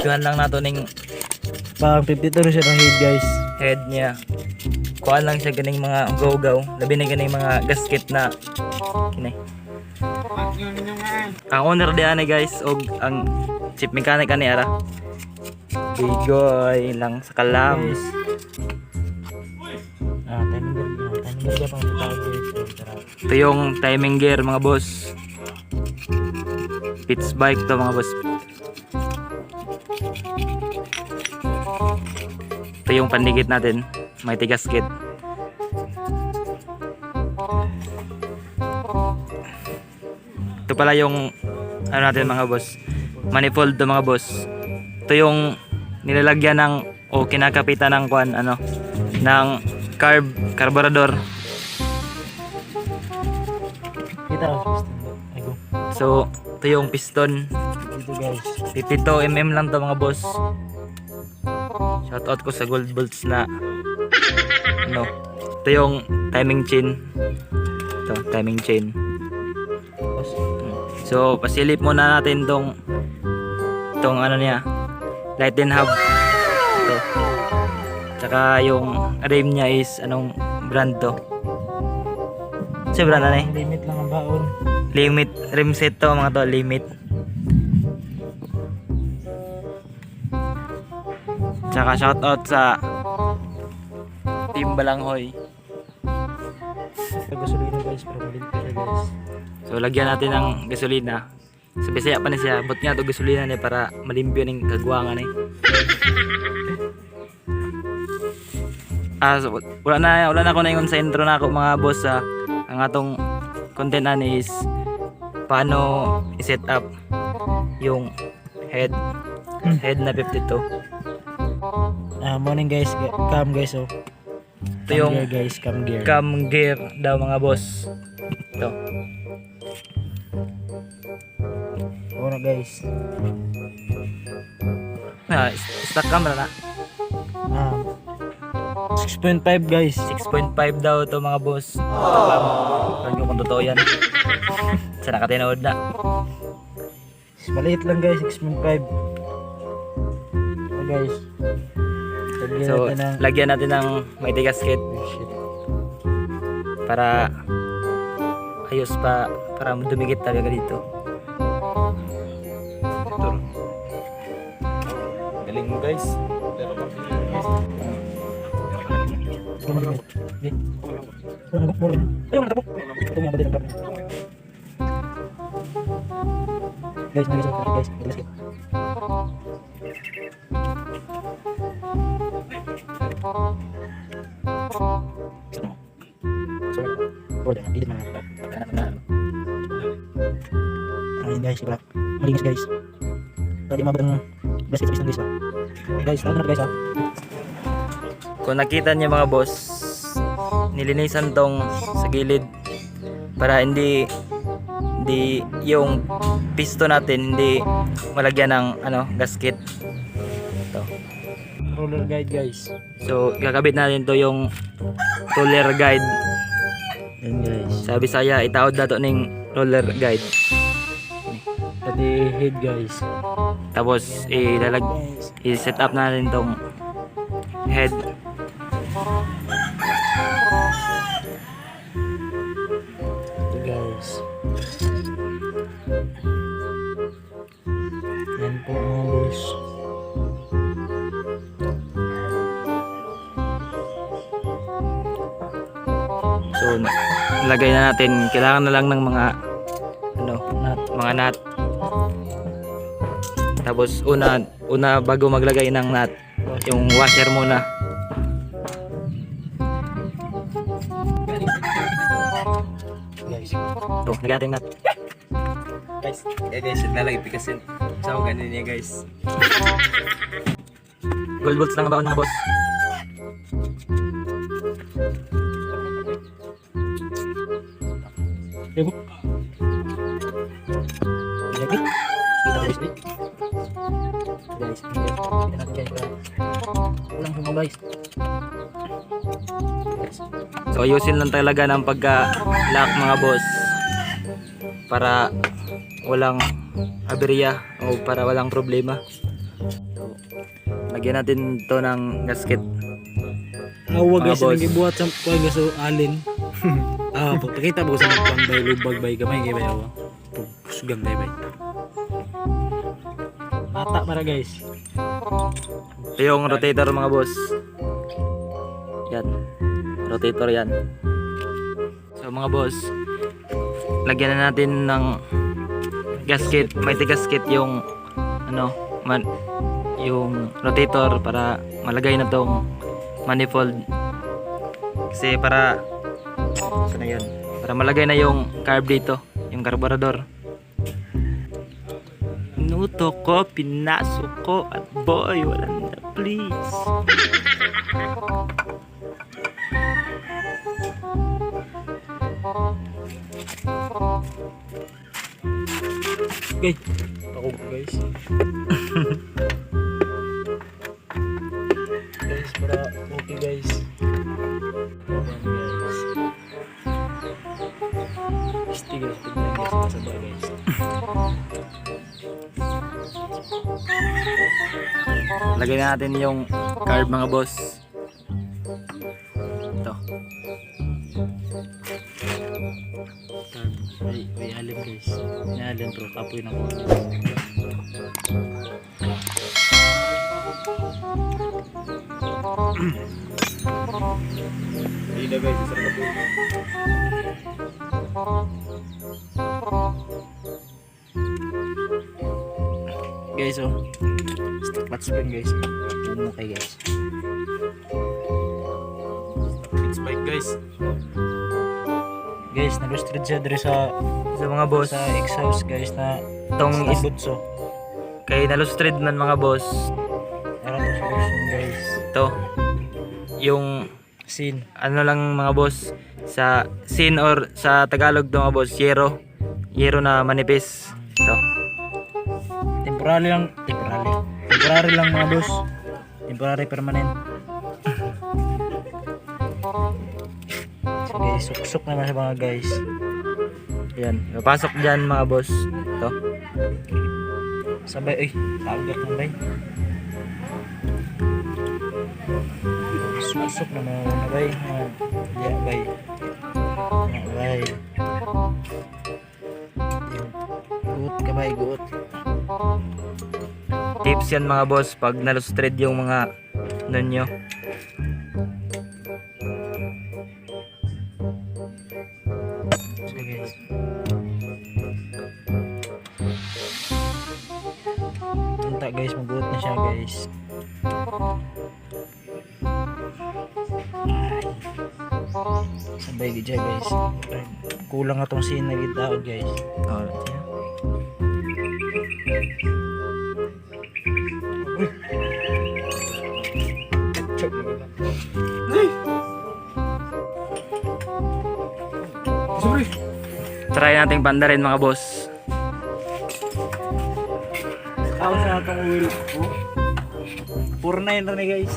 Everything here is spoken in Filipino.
Kuhan lang nato ning Pang 52 na siya ng head guys. head niya. Kuhan lang siya ganing mga gaw-gaw. Labi na ganing mga gasket na kinay. Ang owner di ani guys og ang chief mechanic ani ara. Bigoy lang sa kalam. Guys. Timing gear. Timing gear pang tawag guys. Ito yung timing gear mga boss. Pitch bike to mga boss. Ito yung pandigit natin, may gasket. Ito pala yung ano natin mga boss, manifold to mga boss. Ito yung nilalagyan ng o kinakapitan ng kwan ano ng carburetor. Kita ako. Ay go. So ito yung piston. Dito guys. 52mm lang to mga boss. Shoutout ko sa Gold Bolts na ano. Ito yung timing chain. Ito, timing chain. So, pasilip muna natin tong ano niya. Light and hub. Ito. Tsaka yung rim niya is anong brand to? Sa brand ano eh? Limit lang ang baon. Limit rim set to mga to, limit. Tsaka shoutout sa Team Balanghoy. Sa gasolina guys, pero maliit pa siya guys. So lagyan natin ng gasolina. Sa Bisaya pa na siya, but nga to gasolina ni para malimpyo ning kagwangan eh. So, wala na ako na ingon sa intro na ako mga boss ang atong content ani is paano i-set up yung head na 52. Morning guys, cam guys oh. Ito yung Cam gear guys, cam gear. cam gear daw mga boss. Ito. Una guys. Stock camera na. 6.5 guys. 6.5 daw to mga boss. Alam ko kung totoo yan. Sa nakatinood na. Maliit lang guys, 6.5. Guys. So, lagyan natin ng may gasket para ayos pa, para dumikit talaga dito. Galing mo guys. Guys. Ayun guys, diba? Malinis guys. Tadi mabot ng basket sa piston guys ba? Guys, lalo na guys ha. Kung nakita niyo mga boss, nilinisan tong sa gilid para hindi yung piston natin hindi malagyan ng ano gasket. Ito. Roller guide guys. So kakabit natin to yung roller guide. Ayun guys. Sa Bisaya itaod na to ning roller guide. Pati head guys. Tapos i-set up natin tong head. Ito guys. Yan po mga boss. So lagay na natin, kailangan na lang ng mga mga nut. Tapos una bago maglagay ng nut, yung washer muna. Guys. To, lagyan natin nut. Guys, lalagay pikasin. Sa ako ganun niya guys. Gold bolts lang ang baon mga boss. Diba? Lagi. Kita guys. Guys, kita natin guys. Ulang semua guys. So ayusin lang talaga ng pagka-lock mga boss para walang aberya o para walang problema. So, lagyan natin to ng gasket. Awa Mga guys, boss. nagibuhat sa kuha gaso alin. Pakita mo sa nagpambay lubag bay gamay kay bay awa. Sugang kay bay. Mata para guys. Ito yung rotator mga boss. Yan. Rotator yan. So mga boss, lagyan na natin ng gasket. May gasket yung yung rotator para malagay na tong manifold. Kasi para saan na yun? Para malagay na yung carb dito, yung carburetor. Nuto ko, pinasok ko at boy, walang na please. Guys, ako guys. Guys, para okay guys. Ayan guys. Stick guys, pag guys, nasa ba guys. Lagay na natin yung carb mga boss. Ito. May alim guys. May alim bro, kapoy na ko. Hindi na guys, isang kapo. Guys oh. Flat spring guys. Bumukay guys. It's bike guys. Guys, nag-roasted siya dito sa mga boss, sa exhaust guys na itong sa butso. kay nalustred man mga boss. Para to solution guys. Ito yung Sin. ano lang mga boss sa sin or sa Tagalog to mga boss, yero na manipis. Ito. Temporary lang mga boss. Temporary permanent. So guys, suksok naman sa mga guys. Yan, papasok diyan mga boss. Ito. Sabay, tagak na bay. Suksok na mga bay. Ya bay. Bay. Guot ka bay, guot. Tips yan mga boss pag nalustred yung mga ano nyo. So guys. Punta guys, maguot na siya guys. Sabay gid siya guys. Kulang na tong scene na gitaod guys. Oh, try nating pandarin mga boss. Ako sa atong wheel. 4.9 na ni guys.